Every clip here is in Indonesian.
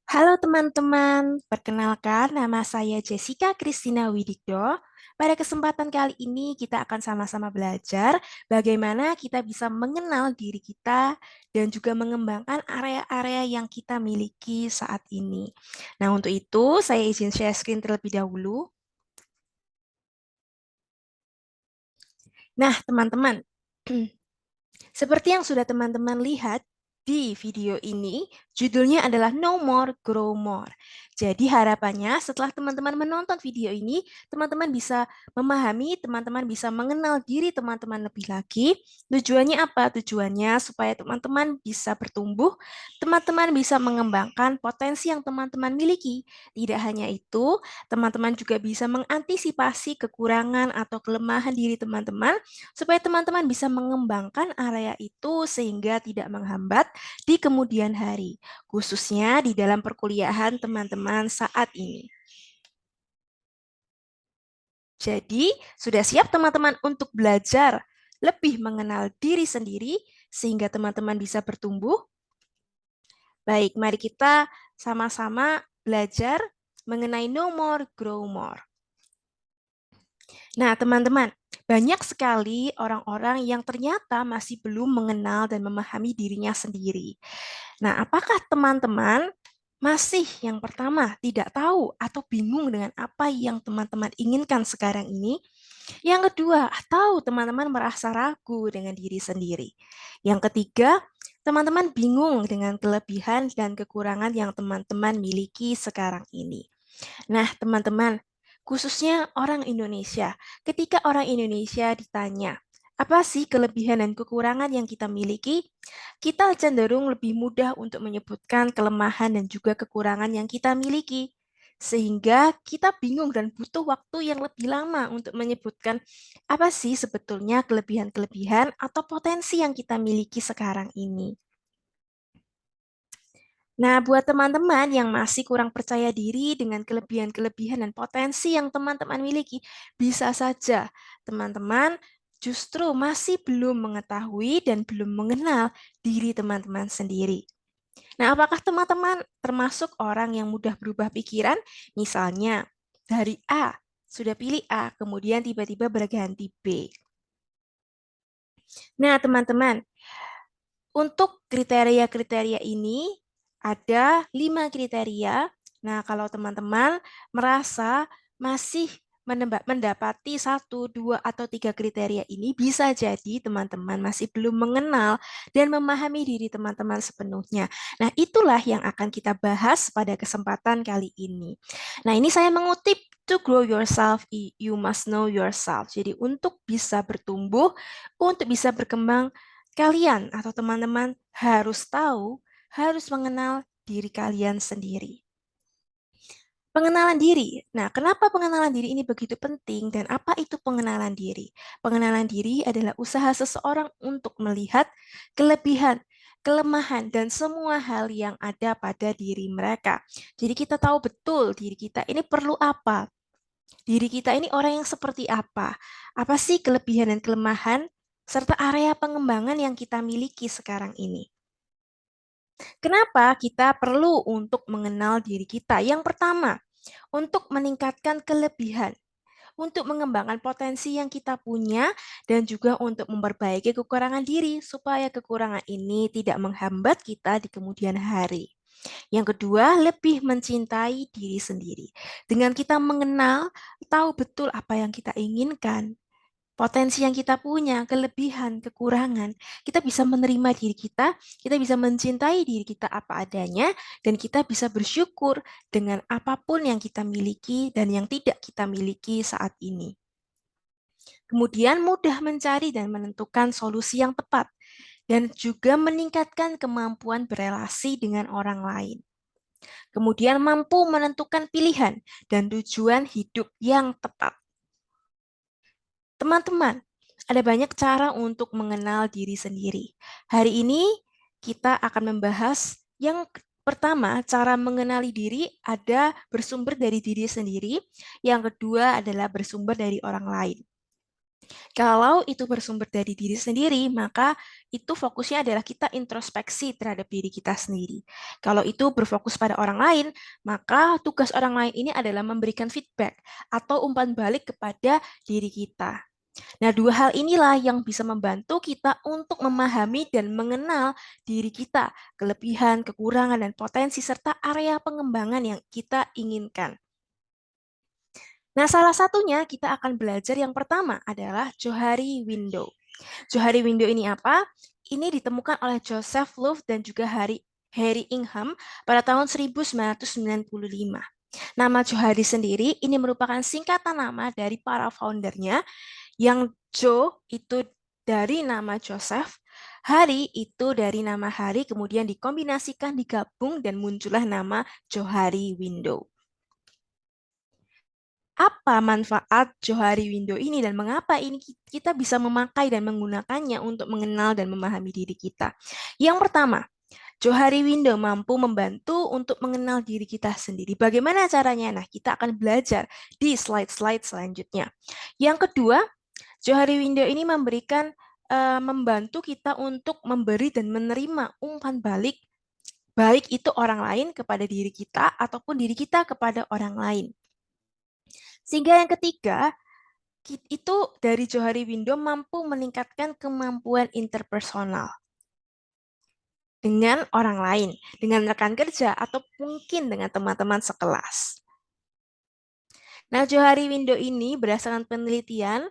Halo teman-teman, perkenalkan nama saya Jessica Christina Widikdo. Pada kesempatan kali ini kita akan sama-sama belajar bagaimana kita bisa mengenal diri kita dan juga mengembangkan area-area yang kita miliki saat ini. Nah, untuk itu saya izin share screen terlebih dahulu. Nah, teman-teman, seperti yang sudah teman-teman lihat di video ini, judulnya adalah No More, Grow More. Jadi harapannya setelah teman-teman menonton video ini, teman-teman bisa memahami, teman-teman bisa mengenal diri teman-teman lebih lagi. Tujuannya apa? Tujuannya supaya teman-teman bisa bertumbuh, teman-teman bisa mengembangkan potensi yang teman-teman miliki. Tidak hanya itu, teman-teman juga bisa mengantisipasi kekurangan atau kelemahan diri teman-teman supaya teman-teman bisa mengembangkan area itu sehingga tidak menghambat di kemudian hari, khususnya di dalam perkuliahan teman-teman saat ini. Jadi, sudah siap teman-teman untuk belajar lebih mengenal diri sendiri sehingga teman-teman bisa bertumbuh? Baik, mari kita sama-sama belajar mengenai No More, Grow More. Nah, teman-teman, banyak sekali orang-orang yang ternyata masih belum mengenal dan memahami dirinya sendiri. Nah, apakah teman-teman masih yang pertama tidak tahu atau bingung dengan apa yang teman-teman inginkan sekarang ini? Yang kedua, atau teman-teman merasa ragu dengan diri sendiri? Yang ketiga, teman-teman bingung dengan kelebihan dan kekurangan yang teman-teman miliki sekarang ini. Nah, teman-teman, khususnya orang Indonesia, ketika orang Indonesia ditanya, apa sih kelebihan dan kekurangan yang kita miliki? Kita cenderung lebih mudah untuk menyebutkan kelemahan dan juga kekurangan yang kita miliki. Sehingga kita bingung dan butuh waktu yang lebih lama untuk menyebutkan apa sih sebetulnya kelebihan-kelebihan atau potensi yang kita miliki sekarang ini. Nah, buat teman-teman yang masih kurang percaya diri dengan kelebihan-kelebihan dan potensi yang teman-teman miliki, bisa saja teman-teman justru masih belum mengetahui dan belum mengenal diri teman-teman sendiri. Nah, apakah teman-teman termasuk orang yang mudah berubah pikiran? Misalnya, dari A, sudah pilih A, kemudian tiba-tiba berganti B. Nah, teman-teman, untuk kriteria-kriteria ini ada 5 kriteria. Nah, kalau teman-teman merasa masih mendapati satu, dua, atau tiga kriteria ini, bisa jadi teman-teman masih belum mengenal dan memahami diri teman-teman sepenuhnya. Nah, itulah yang akan kita bahas pada kesempatan kali ini. Nah, ini saya mengutip to grow yourself, you must know yourself. Jadi, untuk bisa bertumbuh, untuk bisa berkembang, kalian atau teman-teman harus tahu, harus mengenal diri kalian sendiri. Pengenalan diri. Nah, kenapa pengenalan diri ini begitu penting dan apa itu pengenalan diri? Pengenalan diri adalah usaha seseorang untuk melihat kelebihan, kelemahan, dan semua hal yang ada pada diri mereka. Jadi kita tahu betul diri kita ini perlu apa. Diri kita ini orang yang seperti apa? Apa sih kelebihan dan kelemahan serta area pengembangan yang kita miliki sekarang ini? Kenapa kita perlu untuk mengenal diri kita? Yang pertama, untuk meningkatkan kelebihan, untuk mengembangkan potensi yang kita punya, dan juga untuk memperbaiki kekurangan diri, supaya kekurangan ini tidak menghambat kita di kemudian hari. Yang kedua, lebih mencintai diri sendiri. Dengan kita mengenal, tahu betul apa yang kita inginkan, potensi yang kita punya, kelebihan, kekurangan, kita bisa menerima diri kita bisa mencintai diri kita apa adanya, dan kita bisa bersyukur dengan apapun yang kita miliki dan yang tidak kita miliki saat ini. Kemudian mudah mencari dan menentukan solusi yang tepat, dan juga meningkatkan kemampuan berelasi dengan orang lain. Kemudian mampu menentukan pilihan dan tujuan hidup yang tepat. Teman-teman, ada banyak cara untuk mengenal diri sendiri. Hari ini kita akan membahas yang pertama, cara mengenali diri ada bersumber dari diri sendiri. Yang kedua adalah bersumber dari orang lain. Kalau itu bersumber dari diri sendiri, maka itu fokusnya adalah kita introspeksi terhadap diri kita sendiri. Kalau itu berfokus pada orang lain, maka tugas orang lain ini adalah memberikan feedback atau umpan balik kepada diri kita. Nah, dua hal inilah yang bisa membantu kita untuk memahami dan mengenal diri kita, kelebihan, kekurangan, dan potensi, serta area pengembangan yang kita inginkan. Nah, salah satunya kita akan belajar yang pertama adalah Johari Window. Johari Window ini apa? Ini ditemukan oleh Joseph Louf dan juga Harry Ingham pada tahun 1995. Nama Johari sendiri ini merupakan singkatan nama dari para foundernya, yang Jo itu dari nama Joseph, Hari itu dari nama Hari, kemudian dikombinasikan, digabung, dan muncullah nama Johari Window. Apa manfaat Johari Window ini dan mengapa ini kita bisa memakai dan menggunakannya untuk mengenal dan memahami diri kita? Yang pertama, Johari Window mampu membantu untuk mengenal diri kita sendiri. Bagaimana caranya? Nah, kita akan belajar di slide-slide selanjutnya. Yang kedua, Johari Window ini membantu kita untuk memberi dan menerima umpan balik, baik itu orang lain kepada diri kita ataupun diri kita kepada orang lain. Sehingga yang ketiga, itu dari Johari Window mampu meningkatkan kemampuan interpersonal dengan orang lain, dengan rekan kerja, atau mungkin dengan teman-teman sekelas. Nah, Johari Window ini berdasarkan penelitian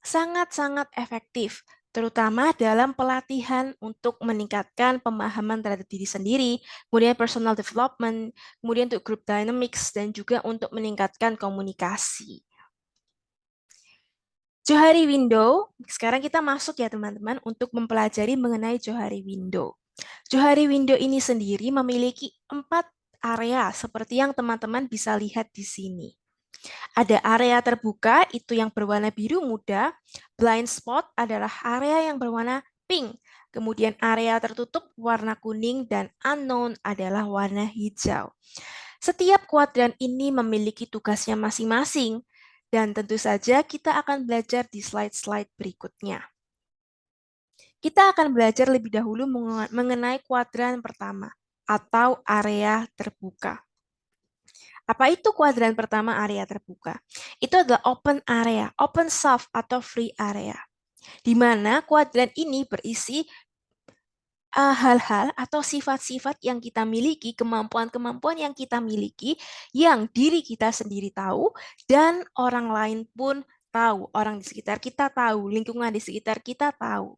sangat-sangat efektif, terutama dalam pelatihan untuk meningkatkan pemahaman terhadap diri sendiri, kemudian personal development, kemudian untuk group dynamics, dan juga untuk meningkatkan komunikasi. Johari Window, sekarang kita masuk ya teman-teman untuk mempelajari mengenai Johari Window. Johari Window ini sendiri memiliki 4 area seperti yang teman-teman bisa lihat di sini. Ada area terbuka, itu yang berwarna biru muda. Blind spot adalah area yang berwarna pink. Kemudian area tertutup warna kuning dan unknown adalah warna hijau. Setiap kuadran ini memiliki tugasnya masing-masing. Dan tentu saja kita akan belajar di slide-slide berikutnya. Kita akan belajar lebih dahulu mengenai kuadran pertama atau area terbuka. Apa itu kuadran pertama area terbuka? Itu adalah open area, open soft atau free area. Di mana kuadran ini berisi hal-hal atau sifat-sifat yang kita miliki, kemampuan-kemampuan yang kita miliki, yang diri kita sendiri tahu, dan orang lain pun tahu, orang di sekitar kita tahu, lingkungan di sekitar kita tahu.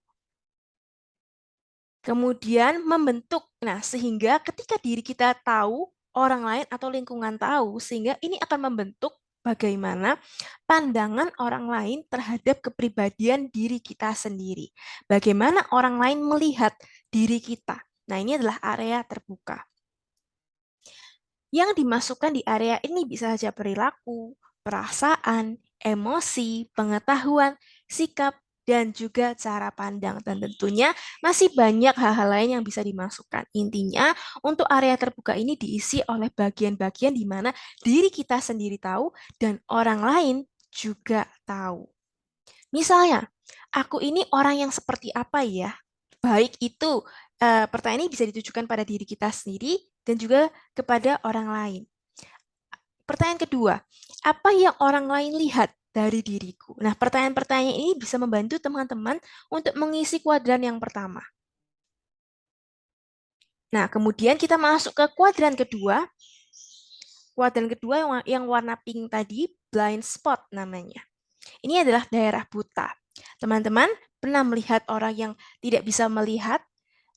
Kemudian membentuk, nah sehingga ketika diri kita tahu, orang lain atau lingkungan tahu, sehingga ini akan membentuk bagaimana pandangan orang lain terhadap kepribadian diri kita sendiri. Bagaimana orang lain melihat diri kita. Nah, ini adalah area terbuka. Yang dimasukkan di area ini bisa saja perilaku, perasaan, emosi, pengetahuan, sikap, dan juga cara pandang. Dan tentunya masih banyak hal-hal lain yang bisa dimasukkan. Intinya, untuk area terbuka ini diisi oleh bagian-bagian di mana diri kita sendiri tahu dan orang lain juga tahu. Misalnya, aku ini orang yang seperti apa ya? Baik itu, pertanyaan ini bisa ditujukan pada diri kita sendiri dan juga kepada orang lain. Pertanyaan kedua, apa yang orang lain lihat dari diriku? Nah, pertanyaan-pertanyaan ini bisa membantu teman-teman untuk mengisi kuadran yang pertama. Nah, kemudian kita masuk ke kuadran kedua. Kuadran kedua yang warna pink tadi, blind spot namanya. Ini adalah daerah buta. Teman-teman pernah melihat orang yang tidak bisa melihat?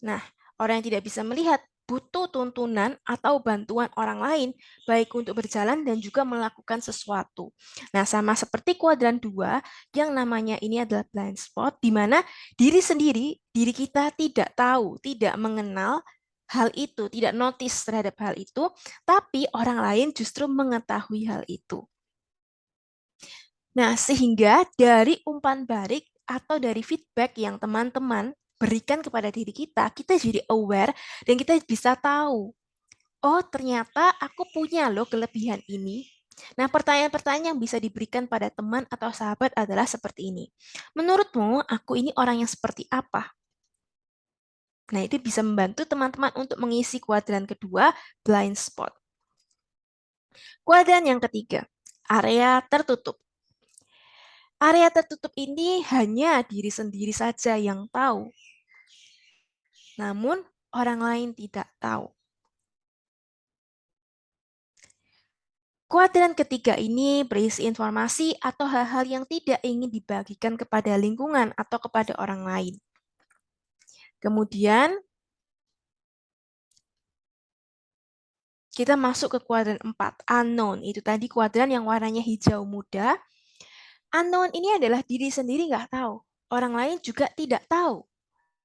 Nah, orang yang tidak bisa melihat butuh tuntunan atau bantuan orang lain, baik untuk berjalan dan juga melakukan sesuatu. Nah, sama seperti kuadran 2, yang namanya ini adalah blind spot, di mana diri sendiri, diri kita tidak tahu, tidak mengenal hal itu, tidak notice terhadap hal itu, tapi orang lain justru mengetahui hal itu. Nah, sehingga dari umpan balik atau dari feedback yang teman-teman berikan kepada diri kita jadi aware dan kita bisa tahu, oh ternyata aku punya loh kelebihan ini. Nah, pertanyaan-pertanyaan yang bisa diberikan pada teman atau sahabat adalah seperti ini. Menurutmu, aku ini orang yang seperti apa? Nah, itu bisa membantu teman-teman untuk mengisi kuadran kedua, blind spot. Kuadran yang ketiga, area tertutup. Area tertutup ini hanya diri sendiri saja yang tahu. Namun, orang lain tidak tahu. Kuadran ketiga ini berisi informasi atau hal-hal yang tidak ingin dibagikan kepada lingkungan atau kepada orang lain. Kemudian, kita masuk ke kuadran 4, unknown. Itu tadi kuadran yang warnanya hijau muda. Unknown ini adalah diri sendiri nggak tahu. Orang lain juga tidak tahu.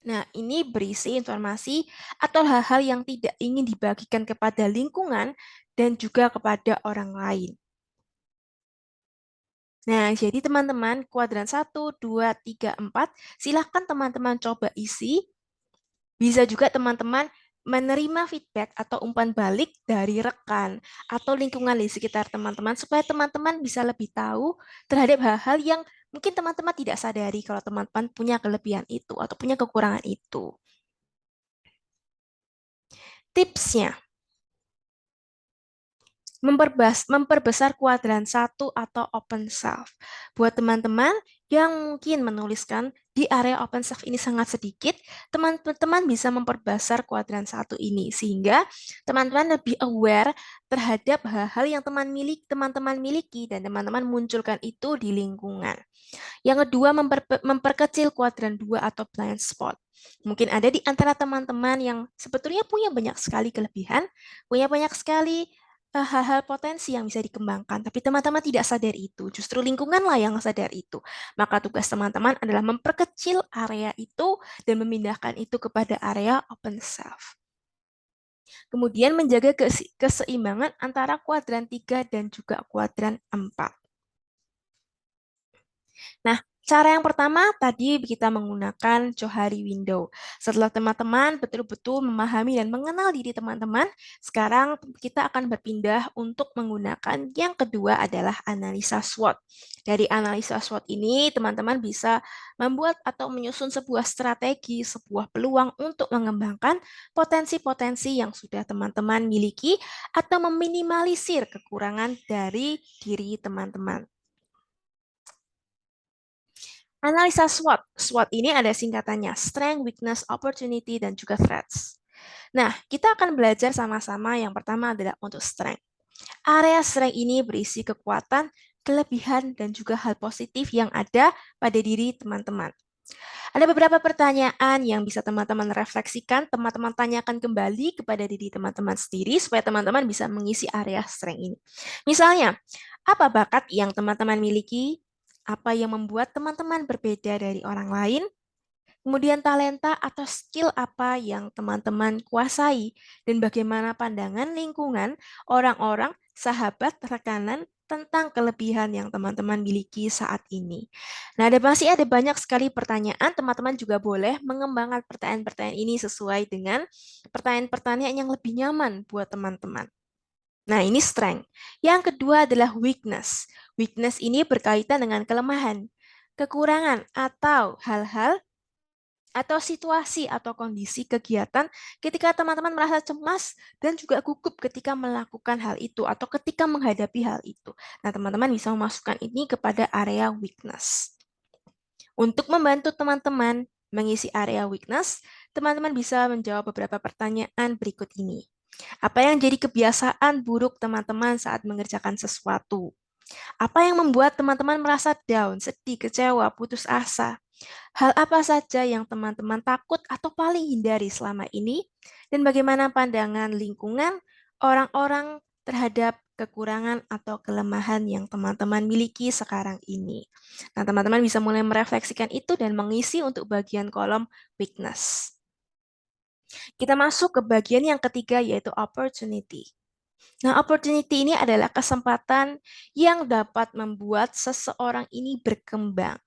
Nah, ini berisi informasi atau hal-hal yang tidak ingin dibagikan kepada lingkungan dan juga kepada orang lain. Nah, jadi teman-teman, kuadran 1, 2, 3, 4, silahkan teman-teman coba isi. Bisa juga teman-teman menerima feedback atau umpan balik dari rekan atau lingkungan di sekitar teman-teman supaya teman-teman bisa lebih tahu terhadap hal-hal yang mungkin teman-teman tidak sadari kalau teman-teman punya kelebihan itu atau punya kekurangan itu. Tipsnya, memperbesar kuadran 1 atau open self. Buat teman-teman yang mungkin menuliskan di area open self ini sangat sedikit, teman-teman bisa memperbesar kuadran 1 ini sehingga teman-teman lebih aware terhadap hal-hal yang teman-teman miliki dan teman-teman munculkan itu di lingkungan. Yang kedua, memperkecil kuadran 2 atau blind spot. Mungkin ada di antara teman-teman yang sebetulnya punya banyak sekali kelebihan, punya banyak sekali hal-hal potensi yang bisa dikembangkan, tapi teman-teman tidak sadar itu. Justru lingkunganlah yang sadar itu. Maka tugas teman-teman adalah memperkecil area itu dan memindahkan itu kepada area open self. Kemudian menjaga keseimbangan antara kuadran 3 dan juga kuadran 4. Nah, cara yang pertama tadi kita menggunakan Johari Window. Setelah teman-teman betul-betul memahami dan mengenal diri teman-teman, sekarang kita akan berpindah untuk menggunakan yang kedua adalah analisa SWOT. Dari analisa SWOT ini, teman-teman bisa membuat atau menyusun sebuah strategi, sebuah peluang untuk mengembangkan potensi-potensi yang sudah teman-teman miliki atau meminimalisir kekurangan dari diri teman-teman. Analisa SWOT. SWOT ini ada singkatannya, Strength, Weakness, Opportunity, dan juga Threats. Nah, kita akan belajar sama-sama. Yang pertama adalah untuk strength. Area strength ini berisi kekuatan, kelebihan, dan juga hal positif yang ada pada diri teman-teman. Ada beberapa pertanyaan yang bisa teman-teman refleksikan, teman-teman tanyakan kembali kepada diri teman-teman sendiri supaya teman-teman bisa mengisi area strength ini. Misalnya, apa bakat yang teman-teman miliki? Apa yang membuat teman-teman berbeda dari orang lain? Kemudian talenta atau skill apa yang teman-teman kuasai dan bagaimana pandangan lingkungan, orang-orang, sahabat, rekanan tentang kelebihan yang teman-teman miliki saat ini. Nah, masih ada banyak sekali pertanyaan. Teman-teman juga boleh mengembangkan pertanyaan-pertanyaan ini sesuai dengan pertanyaan-pertanyaan yang lebih nyaman buat teman-teman. Nah, ini strength. Yang kedua adalah weakness. Weakness ini berkaitan dengan kelemahan, kekurangan, atau hal-hal atau situasi atau kondisi kegiatan ketika teman-teman merasa cemas dan juga gugup ketika melakukan hal itu atau ketika menghadapi hal itu. Nah, teman-teman bisa memasukkan ini kepada area weakness. Untuk membantu teman-teman mengisi area weakness, teman-teman bisa menjawab beberapa pertanyaan berikut ini. Apa yang jadi kebiasaan buruk teman-teman saat mengerjakan sesuatu? Apa yang membuat teman-teman merasa down, sedih, kecewa, putus asa? Hal apa saja yang teman-teman takut atau paling hindari selama ini? Dan bagaimana pandangan lingkungan, orang-orang terhadap kekurangan atau kelemahan yang teman-teman miliki sekarang ini? Nah, teman-teman bisa mulai merefleksikan itu dan mengisi untuk bagian kolom weakness. Kita masuk ke bagian yang ketiga yaitu opportunity. Nah, opportunity ini adalah kesempatan yang dapat membuat seseorang ini berkembang.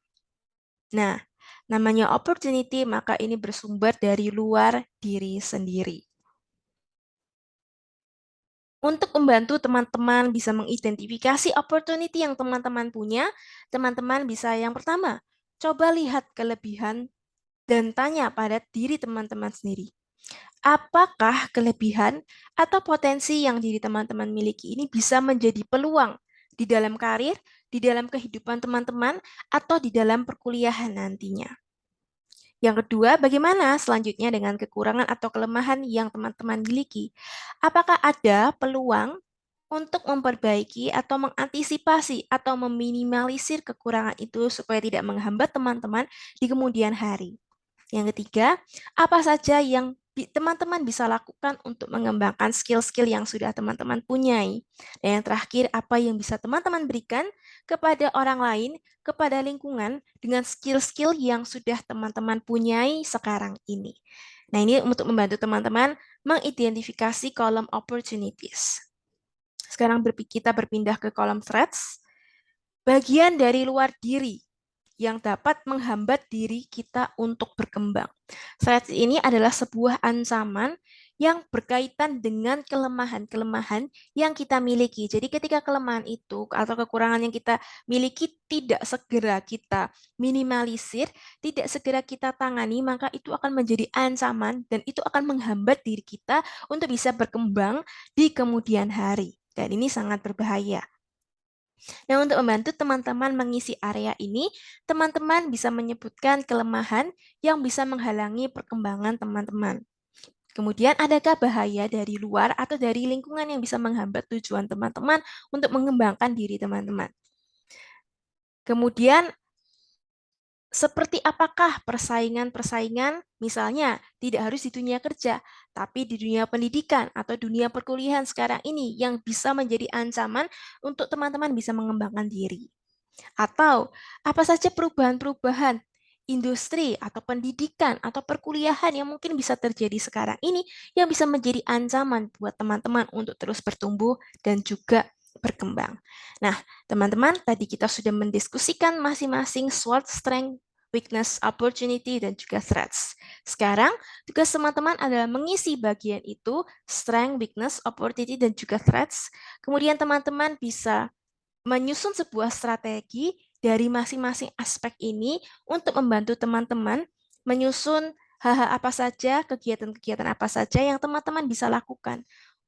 Nah, namanya opportunity, maka ini bersumber dari luar diri sendiri. Untuk membantu teman-teman bisa mengidentifikasi opportunity yang teman-teman punya, teman-teman bisa yang pertama, coba lihat kelebihan dan tanya pada diri teman-teman sendiri. Apakah kelebihan atau potensi yang diri teman-teman miliki ini bisa menjadi peluang di dalam karir, di dalam kehidupan teman-teman, atau di dalam perkuliahan nantinya? Yang kedua, bagaimana selanjutnya dengan kekurangan atau kelemahan yang teman-teman miliki? Apakah ada peluang untuk memperbaiki atau mengantisipasi atau meminimalisir kekurangan itu supaya tidak menghambat teman-teman di kemudian hari? Yang ketiga, apa saja yang teman-teman bisa lakukan untuk mengembangkan skill-skill yang sudah teman-teman punyai? Dan yang terakhir, apa yang bisa teman-teman berikan kepada orang lain, kepada lingkungan dengan skill-skill yang sudah teman-teman punyai sekarang ini? Nah, ini untuk membantu teman-teman mengidentifikasi kolom opportunities. Sekarang kita berpindah ke kolom threats. Bagian dari luar diri yang dapat menghambat diri kita untuk berkembang. Threats ini adalah sebuah ancaman yang berkaitan dengan kelemahan-kelemahan yang kita miliki. Jadi ketika kelemahan itu atau kekurangan yang kita miliki tidak segera kita minimalisir, tidak segera kita tangani, maka itu akan menjadi ancaman dan itu akan menghambat diri kita untuk bisa berkembang di kemudian hari. Dan ini sangat berbahaya. Nah, untuk membantu teman-teman mengisi area ini, teman-teman bisa menyebutkan kelemahan yang bisa menghalangi perkembangan teman-teman. Kemudian, adakah bahaya dari luar atau dari lingkungan yang bisa menghambat tujuan teman-teman untuk mengembangkan diri teman-teman? Kemudian, seperti apakah persaingan-persaingan, misalnya tidak harus di dunia kerja, tapi di dunia pendidikan atau dunia perkuliahan sekarang ini yang bisa menjadi ancaman untuk teman-teman bisa mengembangkan diri? Atau apa saja perubahan-perubahan industri atau pendidikan atau perkuliahan yang mungkin bisa terjadi sekarang ini yang bisa menjadi ancaman buat teman-teman untuk terus bertumbuh dan juga berkembang. Nah, teman-teman, tadi kita sudah mendiskusikan masing-masing SWOT, strength, weakness, opportunity, dan juga threats. Sekarang, tugas teman-teman adalah mengisi bagian itu, strength, weakness, opportunity, dan juga threats. Kemudian teman-teman bisa menyusun sebuah strategi dari masing-masing aspek ini untuk membantu teman-teman menyusun hal-hal apa saja, kegiatan-kegiatan apa saja yang teman-teman bisa lakukan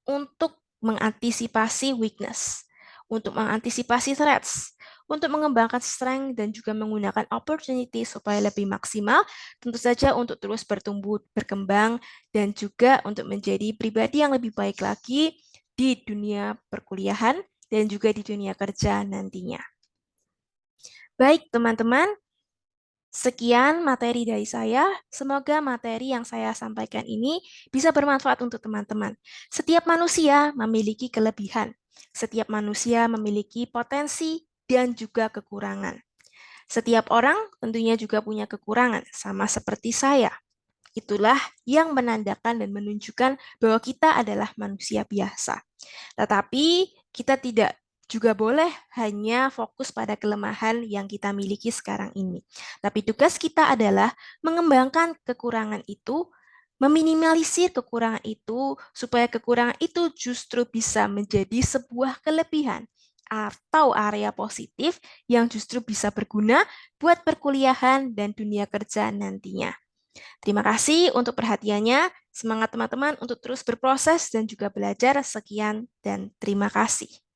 untuk mengantisipasi weakness, untuk mengantisipasi threats, untuk mengembangkan strength dan juga menggunakan opportunity supaya lebih maksimal, tentu saja untuk terus bertumbuh, berkembang, dan juga untuk menjadi pribadi yang lebih baik lagi di dunia perkuliahan dan juga di dunia kerja nantinya. Baik, teman-teman, sekian materi dari saya. Semoga materi yang saya sampaikan ini bisa bermanfaat untuk teman-teman. Setiap manusia memiliki kelebihan. Setiap manusia memiliki potensi dan juga kekurangan. Setiap orang tentunya juga punya kekurangan, sama seperti saya. Itulah yang menandakan dan menunjukkan bahwa kita adalah manusia biasa. Tetapi kita tidak juga boleh hanya fokus pada kelemahan yang kita miliki sekarang ini. Tapi tugas kita adalah mengembangkan kekurangan itu, meminimalisir kekurangan itu, supaya kekurangan itu justru bisa menjadi sebuah kelebihan atau area positif yang justru bisa berguna buat perkuliahan dan dunia kerja nantinya. Terima kasih untuk perhatiannya. Semangat teman-teman untuk terus berproses dan juga belajar. Sekian dan terima kasih.